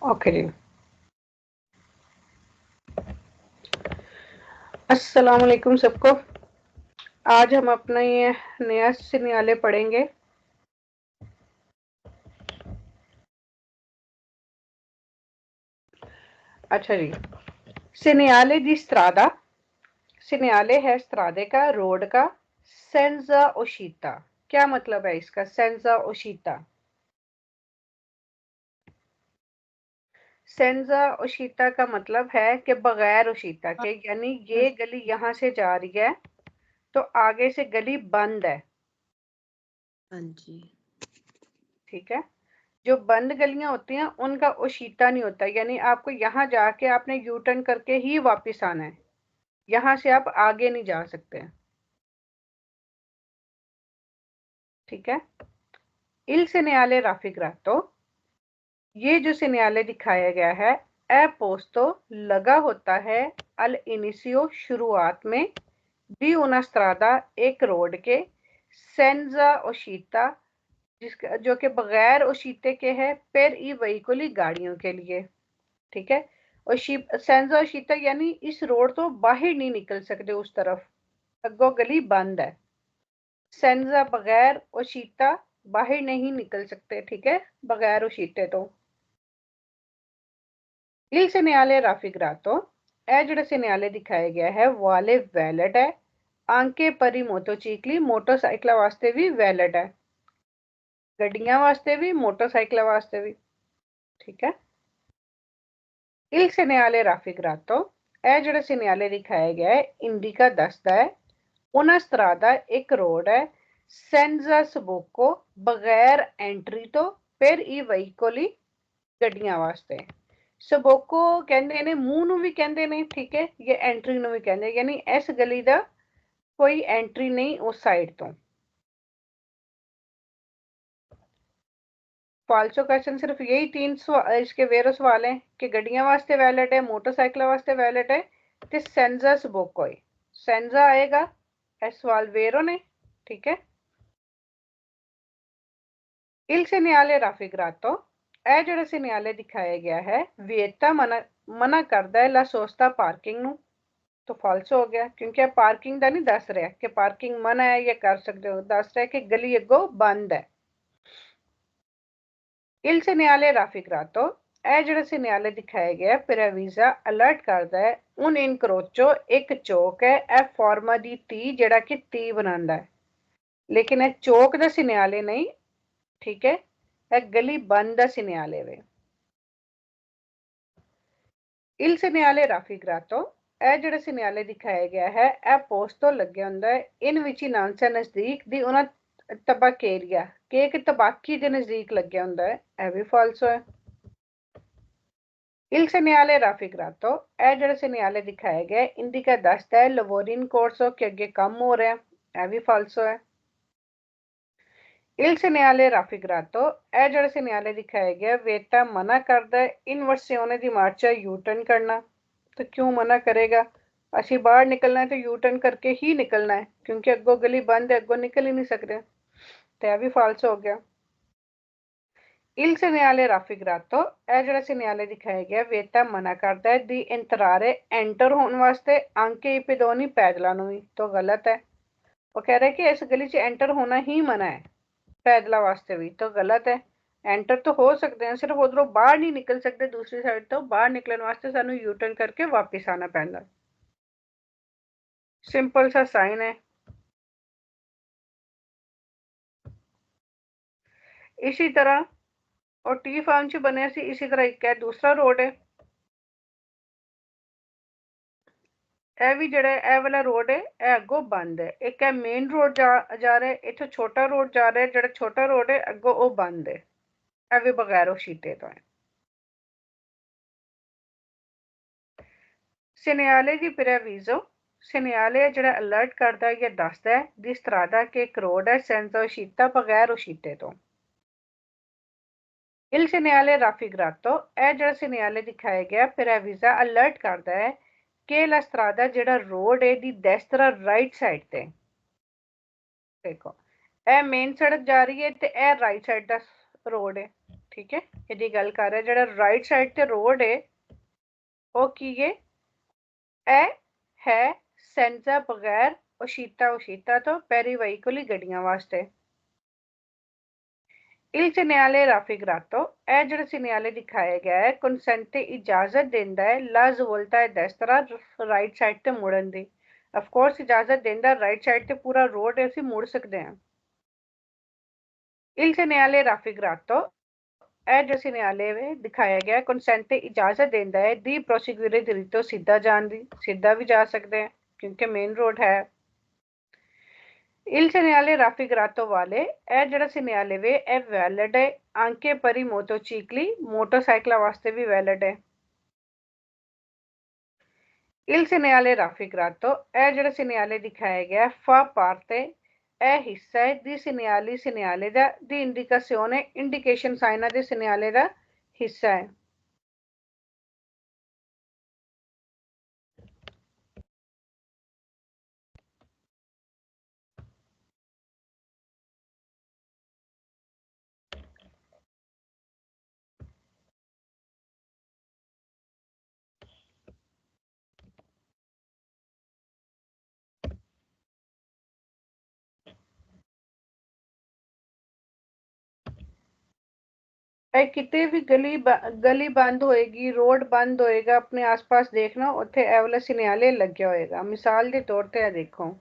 Okay जी। अस्सलाम वालेकुम सबको। आज हम अपना ये नया सिग्नाले पढ़ेंगे। अच्छा जी, सिग्नाले दी स्ट्रादा, सिग्नाले है स्ट्रादे का, रोड का। सेंजा ओशिता, क्या मतलब है इसका? सेंजा ओशिता, सेंजा ओशिता का मतलब है कि बगैर ओशिता के, यानी ये गली यहाँ से जा रही है तो आगे से गली बंद है। हाँ जी। ठीक है, जो बंद गलियां होती हैं उनका ओशिता नहीं होता, यानी आपको यहाँ जाके आपने यू टर्न करके ही वापस आना है, यहाँ से आप आगे नहीं जा सकते। ठीक है, इल सेgnale raffigurato, ये जो सिग्नाले दिखाया गया है, ए पोस्तो लगा होता है, अल इनिशियो शुरुआत में, दी उना स्ट्रादा एक रोड के, सेंजा ओशिता जिसका जो कि बगैर ओशिते के है, पेर ई वहीकुली गाड़ियों के लिए। ठीक है, और सेंजा ओशिता यानी इस रोड तो बाहर नहीं निकल सकते, उस तरफ अगो गली बंद है। सेंजा बगैर ओशिता बाहर नहीं निकल सकते। ठीक है, बगैर ओशिते तो। il segnale raffigurato, ਇਹ ਜਿਹੜਾ ਸਿਗਨਾਲੇ ਦਿਖਾਇਆ ਗਿਆ ਹੈ ਵਾਲੇ ਵੈਲਿਡ ਹੈ, anche per i motocicli, ਮੋਟਰਸਾਈਕਲਾਂ ਵਾਸਤੇ ਵੀ ਵੈਲਿਡ ਹੈ, ਗੱਡੀਆਂ ਵਾਸਤੇ ਵੀ ਮੋਟਰਸਾਈਕਲਾਂ ਵਾਸਤੇ ਵੀ। ਠੀਕ ਹੈ, il segnale raffigurato, ਇਹ ਜਿਹੜਾ ਸਿਗਨਾਲੇ ਦਿਖਾਇਆ ਗਿਆ ਹੈ ਇੰਡੀਕਾ ਦੱਸਦਾ ਹੈ una strada ਇੱਕ ਰੋਡ ਹੈ, senza sbocco ਬਗੈਰ ਐਂਟਰੀ ਤੋਂ, per i veicoli ਗੱਡੀਆਂ ਵਾਸਤੇ। ਸਬੋਕੋ ਕਹਿੰਦੇ ਨੇ, ਮੂੰਹ ਨੂੰ ਵੀ ਕਹਿੰਦੇ ਨੇ, ਠੀਕ ਹੈ, ਇਹ ਐਂਟਰੀ ਨੂੰ ਵੀ ਕਹਿੰਦੇ, ਯਾਨੀ ਇਸ ਗਲੀ ਦਾ ਕੋਈ ਐਂਟਰੀ ਨਹੀਂ ਉਸ ਸਾਈਡ ਤੋਂ। फालसो क्वेश्चन सिर्फ यही तीन इसके वेरो सवाल हैं कि गड्डियां वास्ते वैलिड है, मोटरसाइकिल वास्ते वैलिड है, ते सेंजा सबोको है। सेंजा आएगा इस सवाल वेरो ने। ठीक है, il segnale raffigurato, ਇਹ ਜਿਹੜਾ ਸਿਗਨਾਲੇ ਦਿਖਾਇਆ ਗਿਆ ਹੈ ਵਿeta ਮਨਾ ਕਰਦਾ ਹੈ ਲਾ ਸੋਸਤਾ ਪਾਰਕਿੰਗ ਨੂੰ, तो फॉल्स हो गया क्योंकि आप पार्किंग का नहीं दस रहा कि पार्किंग मना है या कर सकते हो, दस रहा कि गली अगो बंद है। il segnale raffigurato, ਇਹ ਜਿਹੜਾ ਸਿਗਨਾਲੇ ਦਿਖਾਇਆ ਗਿਆ ਪ੍ਰੈਵੀਜ਼ਾ ਅਲਰਟ ਕਰਦਾ ਹੈ un incrocio, ਇੱਕ ਚੌਕ ਹੈ, ਇਹ ਫਾਰਮਾ ਦੀ ਟੀ ਜਿਹੜਾ ਕਿ ਟੀ ਬਣਾਉਂਦਾ ਹੈ, ਲੇਕਿਨ ਇਹ ਚੌਕ ਦਾ ਸਿਗਨਾਲੇ ਨਹੀਂ। ਠੀਕ ਹੈ, ਇਹ ਗਲੀ ਬੰਦ ਦਾ ਸਿਗਨਾਲੇ ਵੇ। il segnale raffigurato, ਇਹ ਜਿਹੜਾ ਸਿਗਨਾਲੇ ਦਿਖਾਇਆ ਗਿਆ ਹੈ ਇਹ ਪੋਸਟ ਤੋਂ ਲੱਗਿਆ ਹੁੰਦਾ ਹੈ ਇਨ ਵਿੱਚ ਹੀ ਨਾਨਸਾ ਨਜ਼ਦੀਕ ਦੀ ਉਹਨਾਂ ਤਬਾਕੇਰੀਆ ਕਿ ਇੱਕ ਤਬਾਕੀ ਦੇ ਨਜ਼ਦੀਕ ਲੱਗਿਆ ਹੁੰਦਾ ਹੈ, ਇਹ ਵੀ ਫਾਲਸੋ ਹੈ। il segnale raffigurato, ਇਹ ਜਿਹੜਾ ਸਿਗਨਾਲੇ ਦਿਖਾਇਆ ਗਿਆ ਇੰਡੀਕਾ ਦੱਸਦਾ ਹੈ ਲਵੋਰਿਨ ਕੋਰਸੋ ਕਿ ਅੱਗੇ ਕੰਮ ਹੋ ਰਿਹਾ, ਇਹ ਵੀ ਫਾਲਸੋ ਹੈ। il segnale raffigurato, ਇਹ ਜਿਹੜਾ ਸਿਗਨਾਲੇ ਦਿਖਾਇਆ ਗਿਆ ਵੇਤਾ ਮਨਾ ਕਰਦਾ ਹੈ ਇਨਵਰਸਿਓਨੇ ਦੀ ਮਾਰਚਾ ਯੂ ਟਰਨ करना, तो क्यों मना करेगा? असी बाहर निकलना है तो यू टर्न करके ही निकलना है, क्योंकि अगो गली बंद है, अगो निकल ही नहीं सकते, तो यह भी फाल्स हो गया। il segnale raffigurato, ਇਹ ਜਿਹੜਾ ਸਿਗਨਾਲੇ ਦਿਖਾਇਆ ਗਿਆ ਵੇਤਾ ਮਨਾ ਕਰਦਾ ਹੈ ਦੀ ਇੰਤਰਾਰੇ एंटर होने वास्ते anche i pedoni पैदलों ਨੂੰ भी, तो गलत है। वो कह रहे हैं कि इस गली से एंटर होना ही मना है पैदलों वास्ते भी, तो गलत है। एंटर तो हो सकते हैं, सिर्फ उधरों बाहर नहीं निकल सकते, दूसरी साइड तो बाहर निकलने वास्ते सानू यू टर्न करके वापस आना पैंदा। सिंपल सा साइन है। इसी तरह और टी फार्म च बने सी, इसी तरह एक है दूसरा रोड है, ਇਹ ਵੀ ਜਿਹੜਾ ਇਹ ਵਾਲਾ रोड है ਇਹ ਅੱਗੋਂ ਬੰਦ है। एक है मेन रोड जा रहा है, इथों छोटा रोड जा रहा है, ਜਿਹੜਾ छोटा रोड है ਅੱਗੋਂ ਉਹ ਬੰਦ है, ਇਹ ਵੀ ਬਗੈਰ शीटे तो है। सिग्नाले दी प्रेविजो, सिग्नाले ਜਿਹੜਾ अलर्ट करता है या दसदा है di strada che एक रोड है senza uscita बगैर uscite तो। il segnale raffigurato, ਇਹ ਜਿਹੜਾ सिग्नाले दिखाया गया प्रेविजा अलर्ट करता है कि la strada ਜਿਹੜਾ रोड है di destra राइट साइड ते। देखो ਇਹ मेन सड़क जा रही है ते ਇਹ राइट साइड ਦਾ रोड है, ठीक है, यदि गल कर रहा है जरा राइट साइड ते रोड है वो की है सेंजा बगैर ओशीता तो पैरी वहीकुल गड्डियां वास्ते। Il segnale raffigurato è ਜਿਹੜਾ segnale ਦਿਖਾਇਆ ਗਿਆ ਹੈ ਕੰਸੈਂਟ ਤੇ ਇਜਾਜ਼ਤ ਦਿੰਦਾ ਹੈ ਲਾ ਸਹੂਲਤ ਹੈ destra ਰਾਈਟ ਸਾਈਡ ਤੇ ਮੁੜਨ ਦੀ। ਆਫ ਕੋਰਸ ਇਜਾਜ਼ਤ ਦਿੰਦਾ ਰਾਈਟ ਸਾਈਡ ਤੇ ਪੂਰਾ ਰੋਡ ਅਸੀਂ ਮੁੜ ਸਕਦੇ ਹਾਂ। Il segnale raffigurato ਇਹ ਜਿਹੜਾ segnale ਦਿਖਾਇਆ ਗਿਆ ਕੰਸੈਂਟ ਤੇ ਇਜਾਜ਼ਤ ਦਿੰਦਾ ਹੈ ਦੀ proseguire diritto ਸਿੱਧਾ ਜਾਣ ਦੀ, ਸਿੱਧਾ ਵੀ ਜਾ ਸਕਦੇ ਹਾਂ ਕਿਉਂਕਿ ਮੇਨ ਰੋਡ ਹੈ। Il segnale raffigurato वाले ਇਹ ਜਿਹੜਾ segnale ਵੇ ਇਹ ਵੈਲਿਡ ਹੈ anche per i motocicli ਮੋਟਰਸਾਈਕਲਾਂ ਵਾਸਤੇ ਵੀ ਵੈਲਿਡ ਹੈ। Il segnale raffigurato ਇਹ ਜਿਹੜਾ segnale ਦਿਖਾਇਆ ਗਿਆ fa parte ਇਹ ਹਿੱਸਾ ਹੈ di segnale ਦਾ di indicazione ਇੰਡੀਕੇਸ਼ਨ ਸਾਈਨਾਂ ਦੇ segnale ਦਾ ਹਿੱਸਾ ਹੈ। किते भी गली बंद होएगी रोड बंद होएगा अपने आस-पास देखना उत्थे ए वाला सिग्नल लग्या होएगा। मिसाल के तौर ते देखो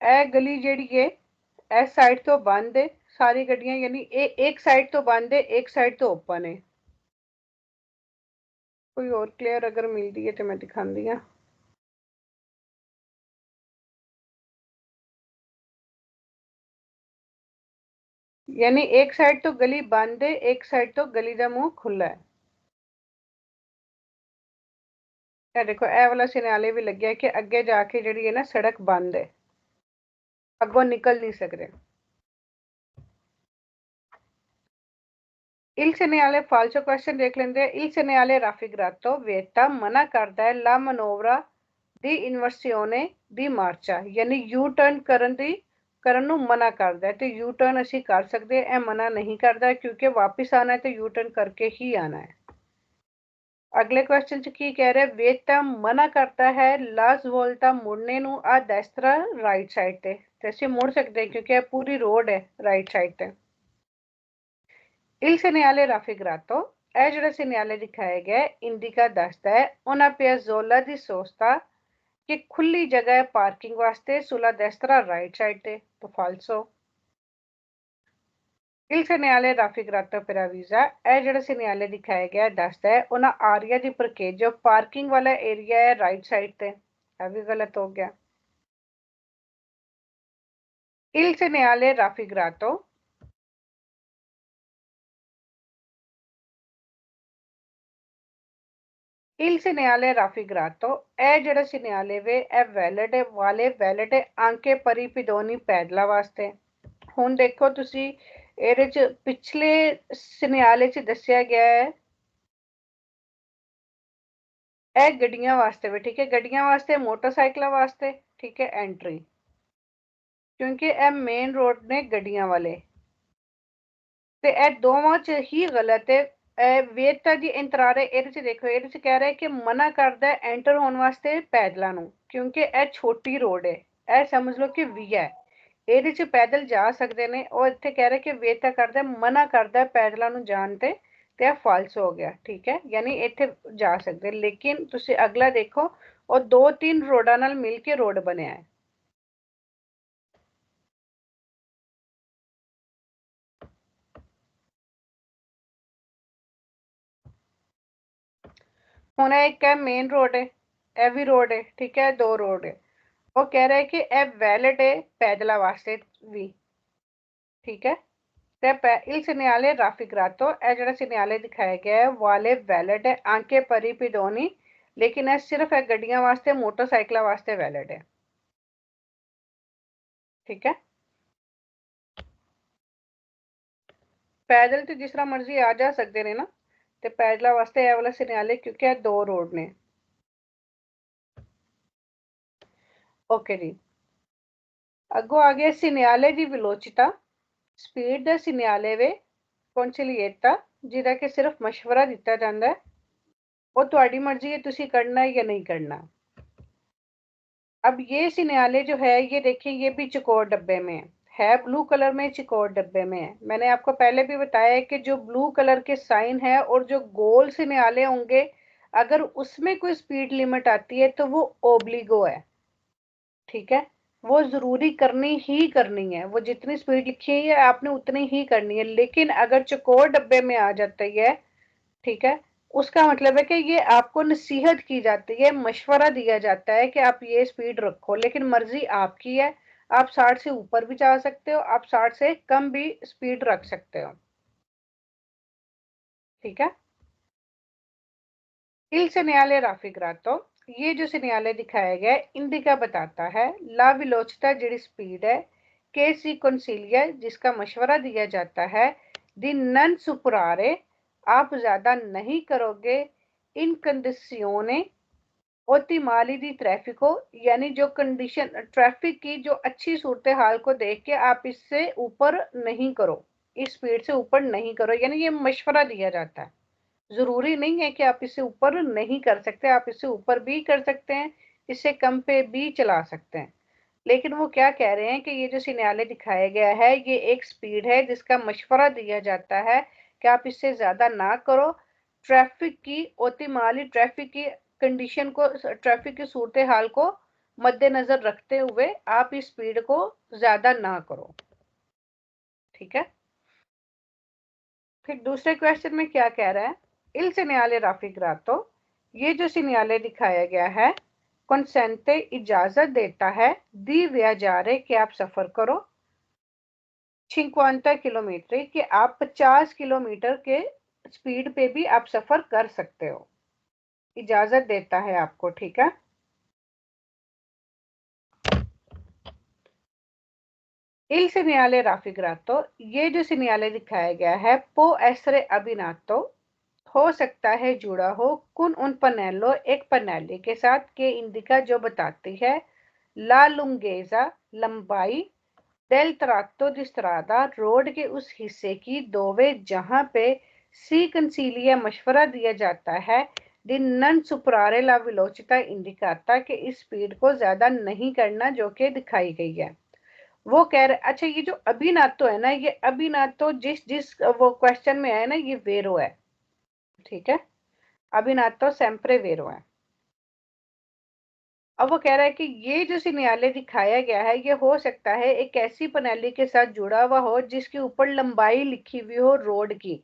ए गली जेड़ी है इस साइड तो बंद है सारी गड्डियां यानी एक साइड तो बंद है एक साइड तो ओपन है। कोई और क्लियर अगर मिलती है तो मैं दिखांदी हां। यानी एक साइड तो गली बंद है एक साइड तो गली का मुंह खुला है। ये देखो ए वाला सिग्नल भी लग्या कि अगे जाके जेड़ी है ना सड़क बंद है अगों निकल नहीं सकते। Il segnale falso क्वेश्चन देख लेंदे हैं। Il segnale raffigurato vieta मना करता है la manovra di inversione di marcia यानी यू टर्न ਕਰਨ ਨੂੰ ਮਨਾ ਕਰਦਾ ਹੈ ਤੇ ਯੂ ਟਰਨ ਅਸੀਂ ਕਰ ਸਕਦੇ ਇਹ ਮਨਾ ਨਹੀਂ ਕਰਦਾ ਕਿਉਂਕਿ ਵਾਪਸ ਆਣਾ ਹੈ ਤੇ ਯੂ ਟਰਨ ਕਰਕੇ ਹੀ ਆਣਾ ਹੈ। ਅਗਲੇ ਕੁਐਸਚਨ ਚ ਕੀ ਕਹਿ ਰਿਹਾ ਵੇਤਾ ਮਨਾ ਕਰਤਾ ਹੈ ਲਾ ਸਵੋਲਤਾ ਮੁੜਨੇ ਨੂੰ ਆ destra ਰਾਈਟ ਸਾਈਡ ਤੇ ਅਸੀਂ ਮੁੜ ਸਕਦੇ ਕਿਉਂਕਿ ਇਹ ਪੂਰੀ ਰੋਡ ਹੈ ਰਾਈਟ ਸਾਈਡ ਤੇ। Il segnale raffigurato ਇਹ ਜਿਹੜਾ segnale ਦਿਖਾਇਆ ਗਿਆ ਇੰਡੀਕਾ ਦੱਸਦਾ ਹੈ una piazzola di sosta कि खुली जगह है पार्किंग वास्ते सुला destra राइट साइड ते तो फाल्सो। Il segnale raffigurato per avvisa ਇਹ ਜਿਹੜਾ segnale ਦਿਖਾਇਆ ਗਿਆ ਦੱਸਦਾ ਹੈ ਉਹਨਾਂ ਆਰੀਆ ਦੀ ਪ੍ਰਕੇਜ ਜੋ ਪਾਰਕਿੰਗ ਵਾਲਾ ਏਰੀਆ ਹੈ ਰਾइट साइड ਤੇ ਇਹ ਵੀ ਗਲਤ ਹੋ ਗਿਆ। Il segnale raffigurato Il segnale raffigurato ਇਹ ਜਿਹੜਾ segnale ਵੇ ਇਹ ਵੈਲਿਡ ਹੈ ਵਾਲੇ ਵੈਲਿਡ ਹੈ anche per i pedoni ਪੈਦਲਾਂ ਵਾਸਤੇ। ਹੁਣ ਦੇਖੋ ਤੁਸੀਂ ਇਹਦੇ ਚ ਪਿਛਲੇ segnale ਚ ਦੱਸਿਆ ਗਿਆ ਹੈ ਇਹ ਗੱਡੀਆਂ ਵਾਸਤੇ ਵੀ ਠੀਕ ਹੈ ਗੱਡੀਆਂ ਵਾਸਤੇ ਮੋਟਰਸਾਈਕਲਾਂ ਵਾਸਤੇ ਠੀਕ ਹੈ ਐਂਟਰੀ ਕਿਉਂਕਿ ਇਹ ਮੇਨ ਰੋਡ ਨੇ ਗੱਡੀਆਂ ਵਾਲੇ ਤੇ ਇਹ ਦੋਵਾਂ ਚ ਹੀ ਗਲਤ ਹੈ। ਵੇਤਾ ਦੀ ਇੰਤਰਾਰੇ ਇਹਦੇ ਚ ਦੇਖੋ ਇਹਦੇ ਚ ਕਹਿ ਰਿਹਾ ਕਿ ਮਨਾ ਕਰਦਾ ਐਂਟਰ ਹੋਣ ਵਾਸਤੇ ਪੈਦਲਾਂ ਨੂੰ ਕਿਉਂਕਿ ਇਹ ਛੋਟੀ ਰੋਡ ਹੈ ਇਹ ਸਮਝ ਲਓ ਕਿ ਵੀ ਹੈ ਇਹਦੇ ਚ ਪੈਦਲ ਜਾ ਸਕਦੇ ਨੇ ਉਹ ਇੱਥੇ ਕਹਿ ਰਿਹਾ ਕਿ ਵੇਤਾ ਕਰਦਾ ਮਨਾ ਕਰਦਾ ਪੈਦਲਾਂ ਨੂੰ ਜਾਣ ਤੇ ਇਹ ਫਾਲਸ ਹੋ ਗਿਆ ਠੀਕ ਹੈ ਯਾਨੀ ਇੱਥੇ ਜਾ ਸਕਦੇ ਲੇਕਿਨ ਤੁਸੀਂ ਅਗਲਾ ਦੇਖੋ ਉਹ ਦੋ ਤਿੰਨ ਰੋਡਾਂ ਨਾਲ ਮਿਲ ਕੇ ਰੋਡ ਬਣਿਆ ਹੈ। ਹੁਣ ਇੱਕ ਹੈ ਮੇਨ ਰੋਡ ਹੈ ਇਹ ਵੀ ਰੋਡ ਹੈ ਠੀਕ ਹੈ ਦੋ ਰੋਡ ਹੈ ਉਹ ਕਹਿ ਰਿਹਾ ਹੈ ਕਿ ਇਹ ਵੈਲਿਡ ਹੈ ਪੈਦਲਾਂ ਵਾਸਤੇ ਵੀ ਠੀਕ ਹੈ ਤੇ il segnale raffigurato ਇਹ ਜਿਹੜਾ segnale ਦਿਖਾਇਆ ਗਿਆ ਹੈ ਵਾਲੇ ਵੈਲਿਡ ਹੈ anche per i pedoni ਲੇਕਿਨ ਇਹ ਸਿਰਫ ਹੈ ਗੱਡੀਆਂ ਵਾਸਤੇ ਮੋਟਰਸਾਈਕਲਾਂ ਵਾਸਤੇ ਵੈਲਿਡ ਹੈ। ठीक है। पैदल तो जिस तरह मर्जी आ जा सकते ने ना, ते पैदला वास्ते ए वाला सिग्नल क्योंकि है दो रोड ने। ओके जी, अगो आ गया सिग्नल दी वेलोसिटी, स्पीड दा सिग्नल वे कॉन्सिलिएटा जिहदा कि सिर्फ मशवरा दिता जाता है, वो तुहाडी मर्जी है तुसी करना है या नहीं करना। अब ये सिग्नल जो है ये देखिए ये भी चौकोर डब्बे में है, ब्लू कलर में चौकोर डब्बे में है। मैंने आपको पहले भी बताया कि जो ब्लू कलर के साइन है और जो गोल सिग्नल होंगे, अगर उसमें कोई स्पीड लिमिट आती है तो वो ओब्लिगो है। ठीक है, वो जरूरी करनी ही करनी है, वो जितनी स्पीड लिखी है आपने उतनी ही करनी है। लेकिन अगर चौकोर डब्बे में आ जाती है, ठीक है, उसका मतलब है कि ये आपको नसीहत की जाती है, मशवरा दिया जाता है कि आप ये स्पीड रखो, लेकिन मर्जी आपकी है। आप 60 से ऊपर भी जा सकते हो, आप 60 से कम भी स्पीड रख सकते हो। ठीक है। il segnale raffigurato, ये जो सिग्नल दिखाया गया है इंडिका बताता है ला विलोचिता जी स्पीड है, के सी कंसिलिया जिसका मशवरा दिया जाता है, दी नन सुपरारे आप ज्यादा नहीं करोगे, इन कंडीशियोने ओतिमाली दी ट्रैफिको यानी जो कंडीशन ट्रैफिक की जो अच्छी सूरत हाल को देख के आप इससे ऊपर नहीं करो, इस स्पीड से ऊपर नहीं करो, यानी ये मशवरा दिया जाता है। जरूरी नहीं है कि आप इससे ऊपर नहीं कर सकते, आप इससे ऊपर भी कर सकते हैं, इससे कम पे भी चला सकते हैं। लेकिन वो क्या कह रहे हैं कि ये जो सिग्नल दिखाया गया है ये एक स्पीड है जिसका मशवरा दिया जाता है कि आप इससे ज्यादा ना करो, ट्रैफिक की ओतिमाली ट्रैफिक की कंडीशन को, ट्रैफिक की सूरत हाल को मद्देनजर रखते हुए आप इस स्पीड को ज्यादा ना करो। ठीक है। फिर दूसरे क्वेश्चन में क्या कह रहा है, इल सिग्नल राफिग्रातो, ये जो सिग्नल दिखाया गया है कंसेंटे इजाजत देता है दी वियाजारे कि आप सफर करो 50 किलोमीटर, कि आप 50 किलोमीटर के स्पीड पे भी आप सफर कर सकते हो, इजाजत देता है आपको। ठीक है। इल सिग्नल राफिग्रातो, ये जो सिग्नल दिखाया गया है पो एसरे अबिनातो हो सकता है जुड़ा हो कुन उन पनेलो एक पनेली के साथ के इंडिका जो बताती है ला लुंगेजा लंबाई डेल ट्राक्टो दी स्ट्रादा रोड के उस हिस्से की दोवे जहां पे सी कंसीलिया मशवरा दिया जाता है दी नन सुपरारे ला विलोचिता इंडिकाता के इस स्पीड को ज्यादा नहीं करना जो कि दिखाई गई है। वो कह रहे अच्छा ये जो अभिनातो है ना, ये अभिनातो जिस जिस वो क्वेश्चन में है ना ये वेरो है। ठीक है, अभिनातो सेम्प्रे वेरो है। अब वो कह रहा है कि ये जो सिग्नल दिखाया गया है ये हो सकता है एक ऐसी प्रणाली के साथ जुड़ा हुआ हो जिसके ऊपर लंबाई लिखी हुई हो रोड की,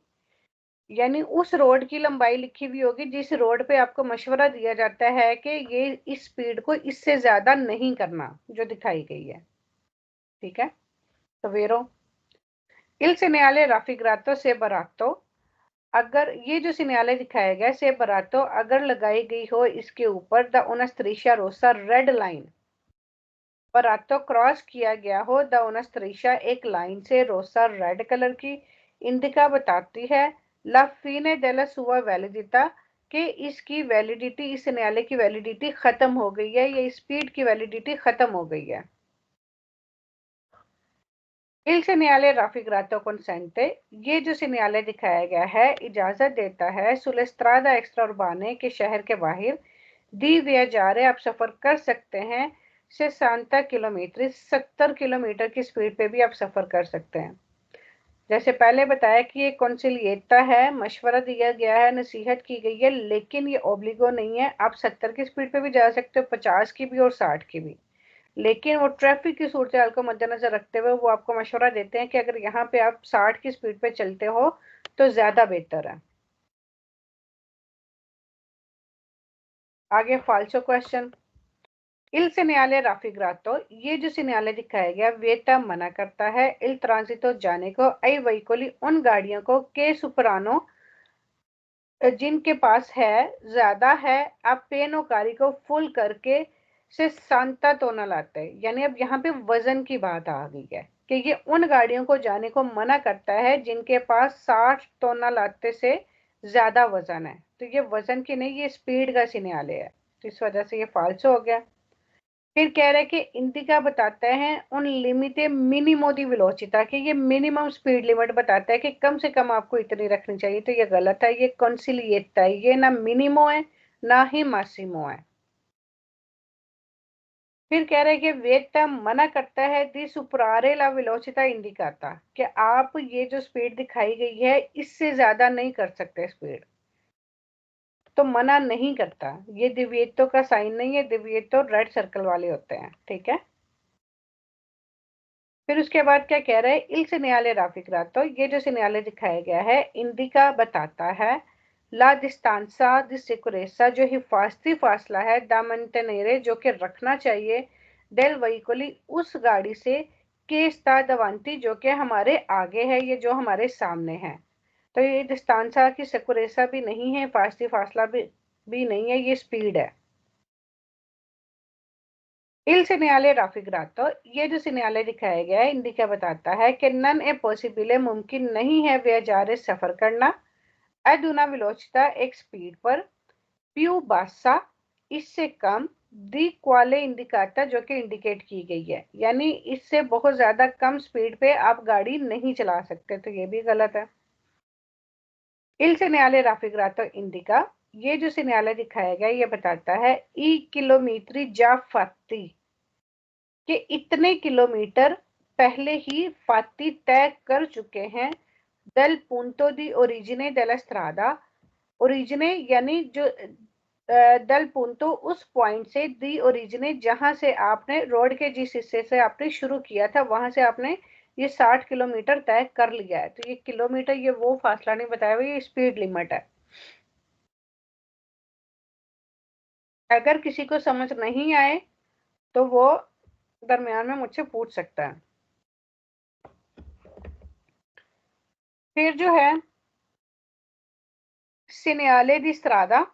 यानी उस रोड की लंबाई लिखी हुई होगी जिस रोड पे आपको मशवरा दिया जाता है कि ये इस स्पीड को इससे ज्यादा नहीं करना जो दिखाई गई है। ठीक है, तो वेरो इल सिग्नल राफिग्रातो से बरातो, अगर ये जो सिग्नल दिखाया गया से बरातो अगर लगाई गई हो इसके ऊपर the उनस्त्रिशा Rosa red line, बरातो cross किया गया हो द उनस्त्रिशा एक लाइन से रोसा रेड कलर की, इंडिका बताती है ला फीने डेला सुआ वैलिडिटा कि इसकी वैलिडिटी, इस सिग्नल की वैलिडिटी खत्म हो गई है, या स्पीड की वैलिडिटी खत्म हो गई है। इल सिग्नल राफिग्रातो कंसेंटे, ये जो सिग्नल दिखाया गया है इजाजत देता है सुलेस्त्रादा एक्स्ट्रा उर्बाने के शहर के बाहर दी वियाजारे आप सफर कर सकते हैं से 60 किलोमीटर 70 किलोमीटर की स्पीड पे भी आप सफर कर सकते हैं। जैसे पहले बताया कि ये कॉन्सिलिएटा है, मशवरा दिया गया है, नसीहत की गई है, लेकिन ये ओब्लिगो नहीं है। आप 70 की स्पीड पे भी जा सकते हो, 50 की भी और 60 की भी, लेकिन वो ट्रैफिक की सूरत हाल को मद्देनजर रखते हुए वो आपको मशवरा देते हैं कि अगर यहाँ पे आप 60 की स्पीड पे चलते हो तो ज्यादा बेहतर है। आगे फाल्सो क्वेश्चन, इल सिग्नल राफिग्रातो, ये जो सिग्नल दिखाया गया वेटा मना करता है इल ट्रांसितो जाने को आई वहीकोली उन गाड़ियों को के सुपरानो जिनके पास है ज्यादा है आप पेनो कारी को फुल करके से सांता तोना लाते हैं, यानी अब यहाँ पे वजन की बात आ गई है कि ये उन गाड़ियों को जाने को मना करता है जिनके पास 60 तोना लाते से ज्यादा वजन है। तो ये वजन की नहीं, ये स्पीड का सिग्नल है, तो इस वजह से ये फाल्स हो गया। फिर कह रहे हैं कि इंडिका बताता है उन लिमिटे मिनिमो दी वेलोसिटी, कि ये मिनिमम स्पीड लिमिट बताता है कि कम से कम आपको इतनी रखनी चाहिए। तो ये गलत है, ये कंसिलिएट है, ये ना मिनिमो है ना ही मासिमो है। फिर कह रहे हैं कि वेत्ता मना करता है दी सुपरारे ला वेलोसिटी इंडिकाता, कि आप ये जो स्पीड दिखाई गई है इससे ज्यादा नहीं कर सकते स्पीड, तो मना नहीं करता। ये दिव्येतो का साइन नहीं है, दिव्येतो रेड सर्कल वाले होते हैं, ठीक है। फिर उसके बाद क्या कह रहे हैं, इल segnale raffigurato, ये जो सिग्नल दिखाया गया है इंडिका बताता है ला डिस्टेंसा दी सिक्योरेसा, जो हिफाजती फासला है, दा mantenere, जो कि रखना चाहिए, डेल वेहिकली, उस गाड़ी से, के sta davanti, जो कि हमारे आगे है, ये जो हमारे सामने है। तो ये डिस्टेंसा की सिक्योरेसा भी नहीं है, हिफाजती फासला भी नहीं है, ये स्पीड है। इल segnale raffigurato, ये जो सिग्नल दिखाया गया है इंडिका बताता है कि नन ए पॉसिबल, मुमकिन नहीं है वियाजारे सफर करना, एडुना वेलोसिटी, एक स्पीड पर, प्यू बासा, इससे कम, दी क्वाले इंडिकाटा, जो कि इंडिकेट की गई है, यानी इससे बहुत ज्यादा कम स्पीड पे आप गाड़ी नहीं चला सकते, तो ये भी गलत है। इल segnale raffigurato इंडिका, ये जो सिग्नल दिखाया गया ये बताता है ई किलोमीटर जा फत्ती, कि इतने किलोमीटर पहले ही फाती तय कर चुके हैं, दल पुंतो दी ओरिजिने डेला स्ट्रादा, ओरिजिने यानी जो दल पुंतो उस पॉइंट से, दी ओरिजिने जहां से आपने रोड के जिस हिस्से से आपने शुरू किया था वहां से आपने ये 60 किलोमीटर तय कर लिया है। तो ये किलोमीटर, ये वो फासला नहीं बताया हुआ, ये स्पीड लिमिट है। अगर किसी को समझ नहीं आए तो वो दरमियान में मुझसे पूछ सकता है। फिर जो है सिनियाले दी स्त्रादा,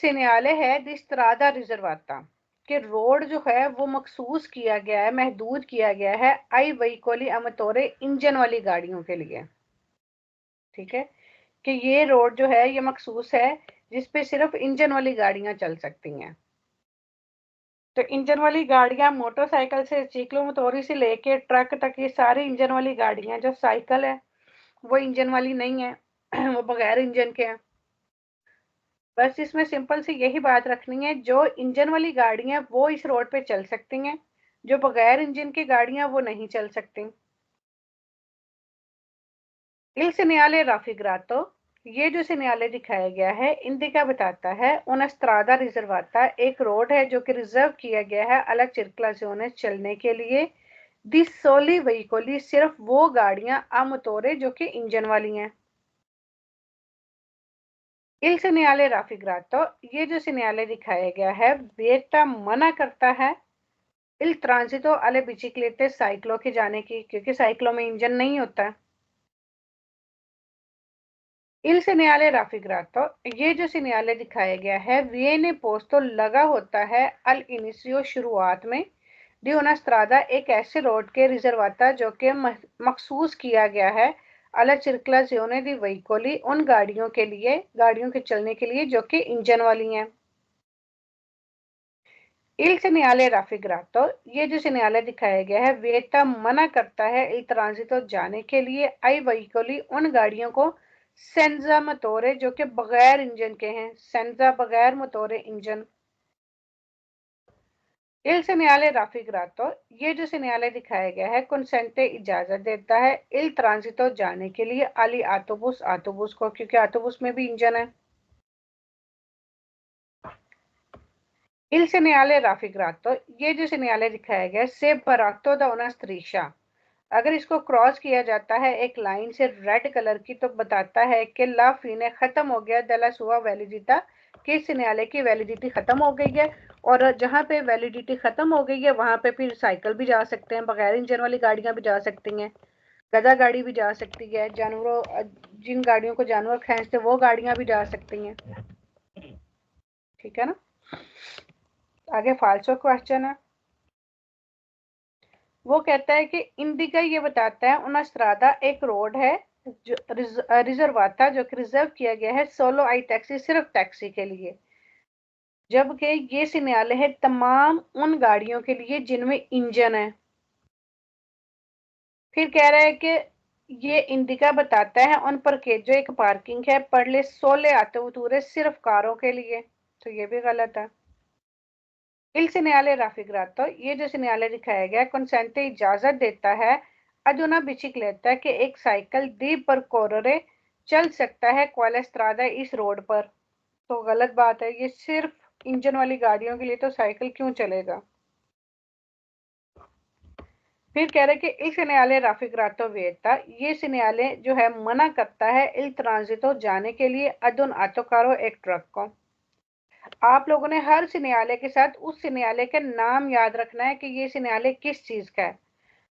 सिनियाले है दी स्त्रादा रिजर्वाता, कि रोड जो है वो मखसूस किया गया है, महदूद किया गया है आई वहीकोली अमतोरे, इंजन वाली गाड़ियों के लिए, ठीक है, कि ये रोड जो है ये मखसूस है जिसपे सिर्फ इंजन वाली गाड़ियां चल सकती हैं। तो इंजन वाली गाड़ियां मोटरसाइकिल से, चीक्लो मोटोरी से लेके ट्रक तक, ये सारी इंजन वाली गाड़ियां, जो साइकिल है वो इंजन वाली नहीं है वो बगैर इंजन के हैं। बस इसमें सिंपल सी यही बात रखनी है, जो इंजन वाली गाड़ियां वो इस रोड पे चल सकती हैं, जो बगैर इंजन की गाड़ियां वो नहीं चल सकती। इल segnale raffigurato, ये जो सिग्नल दिखाया गया है इंडिका बताता है una strada riservata, एक रोड है जो कि रिजर्व किया गया है alla circolazione, चलने के लिए, दी सोली veicoli, सिर्फ वो गाड़ियां a motore जो कि इंजन वाली हैं। इल segnale raffigurato, ये जो सिग्नल दिखाया गया है बेटा मना करता है इल ट्रांसितो alle biciclette, साइकिलों के जाने की, क्योंकि साइकिलों में इंजन नहीं होता। इल segnale raffigurato, ये जो सिग्नल दिखाया गया है विएने पोस्तो, लगा होता है अल इनिशियो, शुरुआत में, डी una strada, एक ऐसे रोड के, रिजर्वाता, जो कि मखसूस किया गया है alla circolazione di veicoli, उन गाड़ियों के लिए, गाड़ियों के चलने के लिए जो कि इंजन वाली हैं। इल segnale raffigurato, ये जो सिग्नल दिखाया गया है वेता मना करता है इल ट्रांसितो, जाने के लिए, आई veicoli, उन गाड़ियों को, सेंजा मतोरे, जो कि बगैर इंजन के हैं, सेंजा बगैर मतोरे इंजन। इल segnale raffigurato, ये जो सिग्नल दिखाया गया है कंसेंटे, इजाजत देता है इल ट्रांसितो, जाने के लिए, अली आटोबुस, आटोबुस को, क्योंकि आटोबुस में भी इंजन है। इल segnale raffigurato, ये जो सिग्नल दिखाया गया से बरातो दा una striscia, अगर इसको क्रॉस किया जाता है एक लाइन से रेड कलर की, तो बताता है कि ला फीने, खत्म हो गया, दला सुआ वैलिडिटा, कि सिग्नल की वैलिडिटी खत्म हो गई है। और जहां पे वैलिडिटी खत्म हो गई है वहां पे फिर साइकिल भी जा सकते हैं, बगैर इंजन वाली गाड़ियां भी जा सकती हैं, गधा गाड़ी भी जा सकती है, जानवरों, जिन गाड़ियों को जानवर खींचते वो गाड़ियां भी जा सकती हैं, ठीक है ना। आगे फाल्सो क्वेश्चन है। वो कहता है कि इंडिका ये बताता है उना स्ट्रादा एक रोड है जो रिजर्वाता जो कि रिजर्व किया गया है सोलो आई टैक्सी, सिर्फ टैक्सी के लिए, जबकि ये सिग्नल है तमाम उन गाड़ियों के लिए जिनमें इंजन है। फिर कह रहा है कि ये इंडिका बताता है उन पर के जो एक पार्किंग है पड़ले सोले आते सिर्फ कारों के लिए, तो ये भी गलत है। इल सिग्नल राफिग्रातो, ये जो सिग्नल दिखाया गया कंसेंट इजाजत देता है अदुना बिचिक्लेता कि एक साइकिल दी पर कोररे चल सकता है क्वालेस्ट्रादा इस रोड पर, तो गलत बात है, ये सिर्फ इंजन वाली गाड़ियों के लिए, तो साइकिल क्यों चलेगा। फिर कह रहे कि इल सिग्नल राफिग्रातो वेता, ये सिग्नल जो है मना करता है इल ट्रांजितो जाने के लिए अदुन आतोकारो एक ट्रक को। आप लोगों ने हर सिग्नल के साथ उस सिग्नल के नाम याद रखना है कि ये सिग्नल किस चीज का है।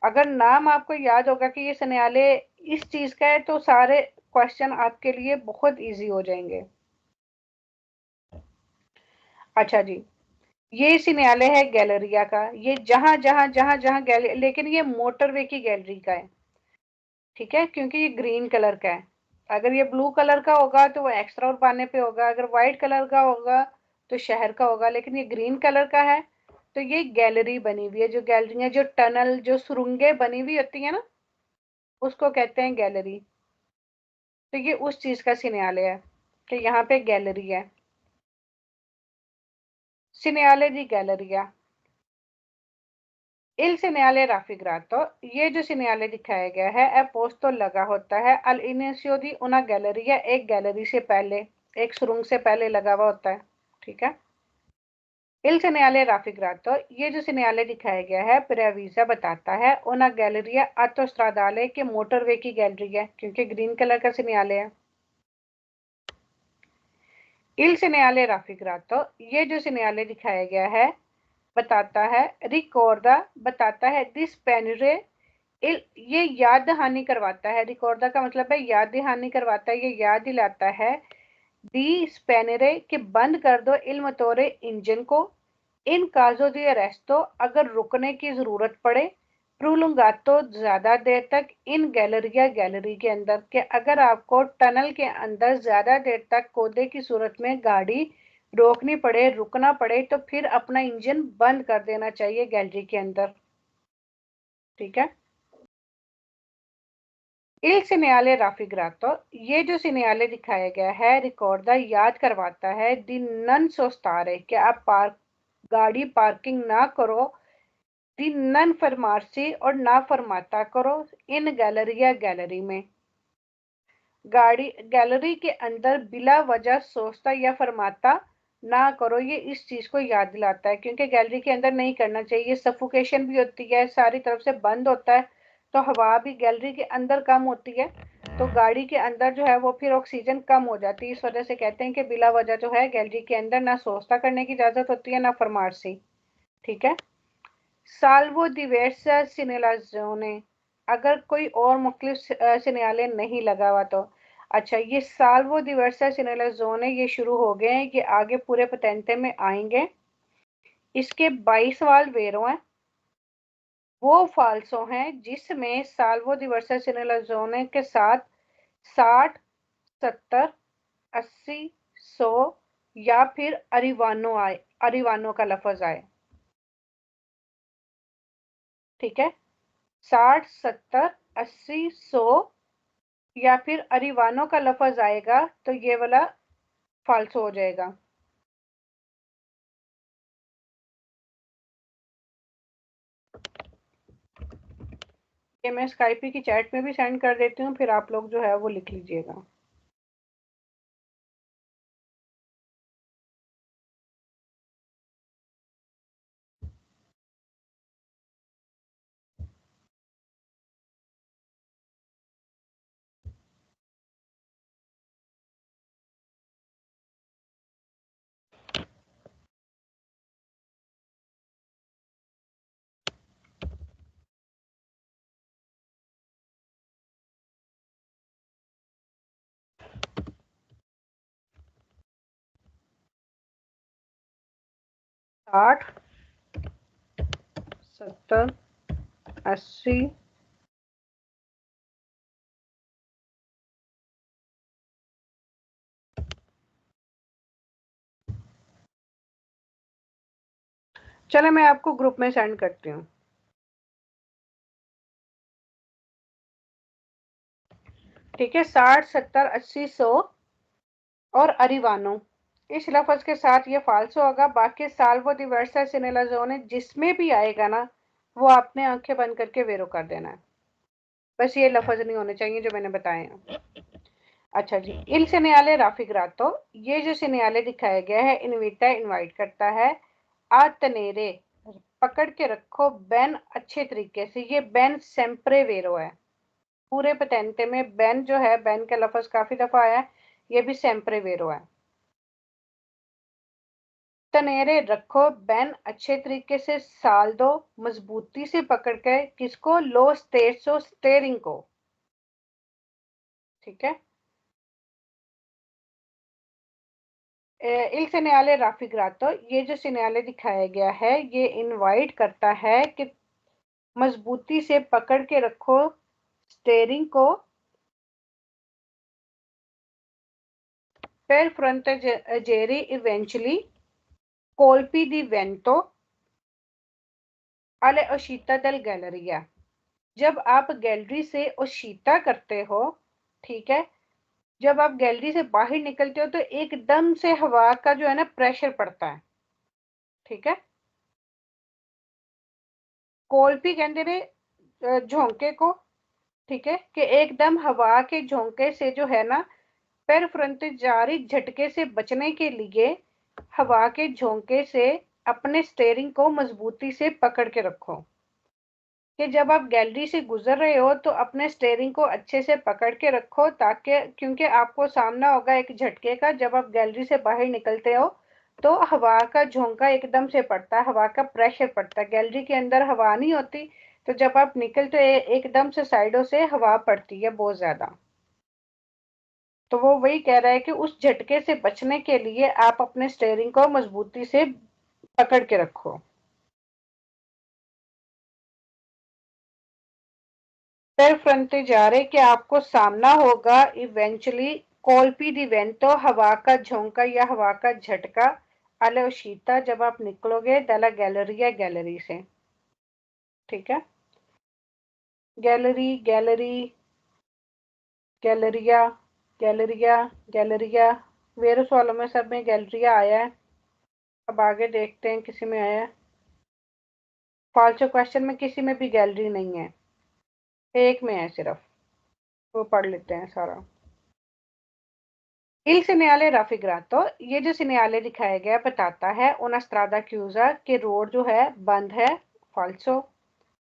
अगर नाम आपको याद होगा कि ये सिग्नल इस चीज का है तो सारे क्वेश्चन आपके लिए बहुत इजी हो जाएंगे। अच्छा जी, ये सिग्नल है गैलरिया का, ये जहां जहां जहां जहां गैलरी, लेकिन ये मोटरवे की गैलरी का है, ठीक है, क्योंकि ये ग्रीन कलर का है। अगर ये ब्लू कलर का होगा तो वो एक्स्ट्रा उर्बाने पे होगा, अगर व्हाइट कलर का होगा तो शहर का होगा, लेकिन ये ग्रीन कलर का है तो ये गैलरी बनी हुई है। जो गैलरी, जो टनल, जो सुरंगें बनी हुई होती है ना, उसको कहते हैं गैलरी। तो ये उस चीज का सिग्नल है कि यहाँ पे गैलरी है, सिग्नल दी गैलरिया। इल सिग्नल राफिग्रातो, ये जो सिग्नल दिखाया गया है ए पोस्तो लगा होता है अल इनिशियो दी उना गैलरिया, एक गैलरी से पहले, एक सुरंग से पहले लगा हुआ होता है, ठीक है। इल सिग्नल राफिग्रातो, ये जो सिग्नल दिखाया गया है प्रेवीजा बताता है उना गैलरिया अतोस्ट्रादाले के मोटरवे की गैलरी है, क्योंकि ग्रीन कलर का सिग्नल है। इल सिग्नल राफिग्रातो, ये जो सिग्नल दिखाया गया है बताता है रिकॉर्दा, बताता है दिस पेनरे, ये याद दहानी करवाता है। रिकॉर्दा का मतलब है याद दहानी करवाता है, ये याद दिलाता है दी स्पेनरे कि बंद कर दो इल्मतोरे इंजन को, इन काजो दी अरेस्टो अगर रुकने की जरूरत पड़े, प्रूलुंगातो ज्यादा देर तक इन गैलरिया गैलरी के अंदर, के अगर आपको टनल के अंदर ज्यादा देर तक कोदे की सूरत में गाड़ी रोकनी पड़े, रुकना पड़े, तो फिर अपना इंजन बंद कर देना चाहिए गैलरी के अंदर, ठीक है। इल सिग्नल राफिग्रातो, ये जो सिग्नल दिखाया गया है रिकॉर्दा याद करवाता है दी नन सोस्तारे कि आप गाड़ी पार्किंग ना करो, दी नन फरमार्सी और ना फरमाता करो इन गैलरिया गैलरी में, गाड़ी गैलरी के अंदर बिला वजह सोचता या फरमाता ना करो, ये इस चीज को याद दिलाता है, क्योंकि गैलरी के अंदर नहीं करना चाहिए, सफोकेशन भी होती है, सारी तरफ से बंद होता है, तो हवा भी गैलरी के अंदर कम होती है, तो गाड़ी के अंदर जो है वो फिर ऑक्सीजन कम हो जाती है। इस वजह से कहते हैं कि बिला वजह जो है गैलरी के अंदर ना सोचता करने की इजाजत होती है ना फरमारसी, ठीक है। साल्वो दिवेर्सा सिनेलाजोने, अगर कोई और मुख्तलिफ सिग्नल नहीं लगा हुआ तो। अच्छा, ये साल्वो दिवर्सा सिनेलाजोने ये शुरू हो गए हैं, ये आगे पूरे पतेंते में आएंगे। इसके 22 सवाल वेरो हैं, वो फाल्सो हैं जिसमें साल्वो दिवर्सा सिनेलाजोने के साथ 60, 70, 80, 100 या फिर अरिवानो आए, अरिवानो का लफज आए, ठीक है। 60, 70, 80, 100 या फिर अरिवानो का लफज आएगा तो ये वाला फाल्सो हो जाएगा। ये मैं स्काइपी की चैट में भी सेंड कर देती हूँ, फिर आप लोग जो है वो लिख लीजिएगा। 60, 70, 80, चलो मैं आपको ग्रुप में सेंड करती हूँ। ठीक है, 60, 70, 80, 100 और अरिवानो, इस लफ्ज के साथ ये फाल्सो होगा। बाकी साल्वो दिवर्सा सिनेलाजोने जिसमें भी आएगा ना, वो आपने आंखें बंद करके वेरो कर देना है। बस ये लफ्ज नहीं होने चाहिए जो मैंने बताए हैं। अच्छा जी, इल सिनेयाले राफिग्रातो, ये जो सिनेयाले दिखाया गया है, इनविटा इनवाइट करता है। आ तनेरे, पकड़ के रखो बैन अच्छे तरीके से, ये बैन सेम्प्रे वेरो है। पूरे पतेंते में बैन जो है, बैन का लफ्ज काफी दफा आया है, ये भी सेम्प्रे वेरो है। तनेरे रखो बैन अच्छे तरीके से, साल दो मजबूती से पकड़ के, किसको? लो स्टेसो स्टेरिंग को। ठीक है, इल सिनेयाले राफिग्रातो, ये जो सिनेयाले दिखाया गया है, ये इनवाइट करता है कि मजबूती से पकड़ के रखो स्टेरिंग को। per frontageri eventually colpi di vento alle uscita del galleria, जब आप गैलरी से उशीता करते हो, ठीक है, जब आप गैलरी से बाहर निकलते हो तो एकदम से हवा का जो है ना प्रेशर पड़ता है। ठीक है, कोल्पी कहते ने झोंके को। ठीक है, कि एकदम हवा के झोंके से जो है ना, पैर फ्रंट जारी झटके से बचने के लिए हवा के झोंके से अपने स्टेयरिंग को मजबूती से पकड़ के रखो। कि जब आप गैलरी से गुजर रहे हो तो अपने स्टेयरिंग को अच्छे से पकड़ के रखो, ताकि क्योंकि आपको सामना होगा एक झटके का। जब आप गैलरी से बाहर निकलते हो तो हवा का झोंका एकदम से पड़ता है, हवा का प्रेशर पड़ता है। गैलरी के अंदर हवा नहीं होती, तो जब आप निकलते एकदम से साइडों से हवा पड़ती है बहुत ज्यादा। तो वो वही कह रहा है कि उस झटके से बचने के लिए आप अपने स्टेयरिंग को मजबूती से पकड़ के रखो। पर फ्रंटे जा रहे कि आपको सामना होगा इवेंचुअली कॉल्पी दी वेंटो, हवा का झोंका या हवा का झटका, अलोशीता, जब आप निकलोगे दला गैलरिया, गैलरी से। ठीक है, गैलरी, गैलरी, गैलरिया, गैलरिया, गैलरिया, वेरस वालों में सब में गैलरिया आया है। अब आगे देखते हैं किसी में आया है। फाल्सो क्वेश्चन में किसी में भी गैलरी नहीं है, एक में है सिर्फ, वो पढ़ लेते हैं सारा। Il segnale raffigurato, ये जो सिनेयाले दिखाया गया बताता है una strada chiusa, कि रोड जो है बंद है, फाल्सो।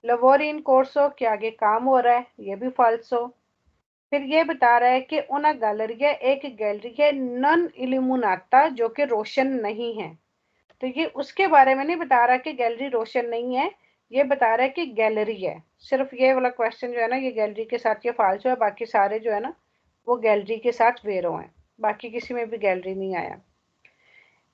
lavori in corso, के आगे काम हो रहा है, ये भी फाल्सो। फिर ये बता रहा है कि una galleria, एक गैलरी है, non illuminata, जो कि रोशन नहीं है। तो ये उसके बारे में नहीं बता रहा कि गैलरी रोशन नहीं है, ये बता रहा है कि गैलरी है। सिर्फ ये वाला क्वेश्चन जो है ना, ये गैलरी के साथ ये फाल्सो है, बाकी सारे जो है ना वो गैलरी के साथ वेरो हैं, बाकी किसी में भी गैलरी नहीं आया।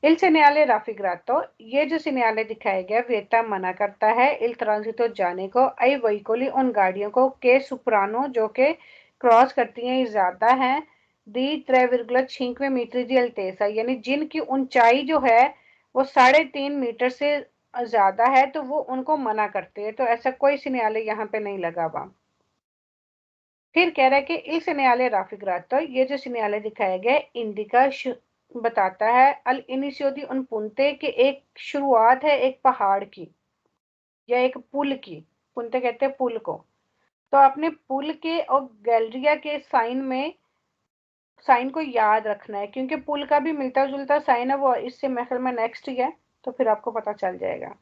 इल सिनेयाले राफिग्रातो, ये जो सिनेयाले दिखाया गया वेता मना करता है इल ट्रांजिटो जाने को, आई वहीकोली उन गाड़ियों को, के सुप्रानो जो के क्रॉस करती हैं ज्यादा है, दी 3,5 मीटर दी अल्टेसा, यानी जिनकी ऊंचाई जो है वो 3.5 मीटर से ज्यादा है, तो वो उनको मना करते हैं। तो ऐसा कोई सिनेयाले यहाँ पे नहीं लगा हुआ। फिर कह रहा है कि इस सिनेयाले राफिग्रातो, ये जो सिनेयाले दिखाया गया इंडिका बताता है अल इनिशियो उन पुनते के, एक शुरुआत है एक पहाड़ की या एक पुल की। पुनते कहते हैं पुल को। तो आपने पुल के और गैलरिया के साइन में साइन को याद रखना है, क्योंकि पुल का भी मिलता जुलता साइन है, वो इससे महल में नेक्स्ट ही है, तो फिर आपको पता चल जाएगा।